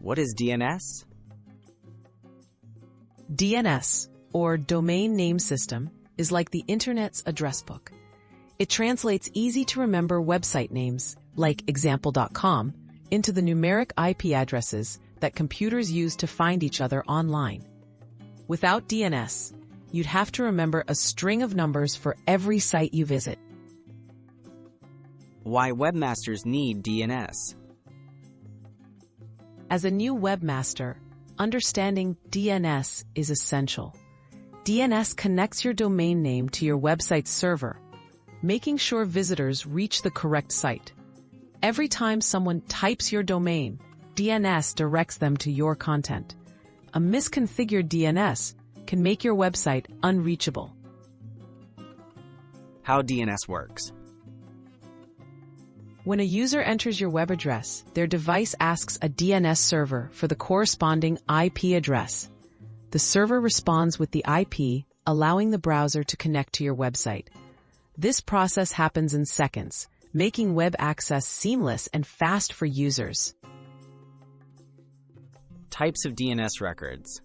What is DNS? DNS, or Domain Name System, is like the Internet's address book. It translates easy-to-remember website names, like example.com, into the numeric IP addresses that computers use to find each other online. Without DNS, you'd have to remember a string of numbers for every site you visit. Why webmasters need DNS? As a new webmaster, understanding DNS is essential. DNS connects your domain name to your website's server, making sure visitors reach the correct site. Every time someone types your domain, DNS directs them to your content. A misconfigured DNS can make your website unreachable. How DNS works? When a user enters your web address, their device asks a DNS server for the corresponding IP address. The server responds with the IP, allowing the browser to connect to your website. This process happens in seconds, making web access seamless and fast for users. Types of DNS records.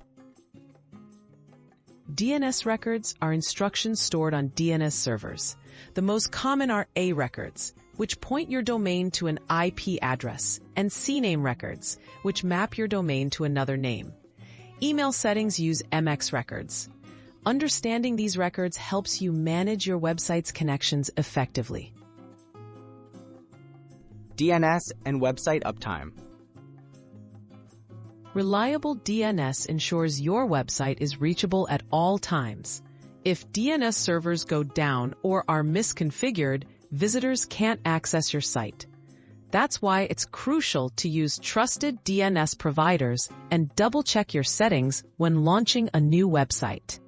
DNS records are instructions stored on DNS servers. The most common are A records, which point your domain to an IP address, and CNAME records, which map your domain to another name. Email settings use MX records. Understanding these records helps you manage your website's connections effectively. DNS and website uptime. Reliable DNS ensures your website is reachable at all times. If DNS servers go down or are misconfigured, visitors can't access your site. That's why it's crucial to use trusted DNS providers and double-check your settings when launching a new website.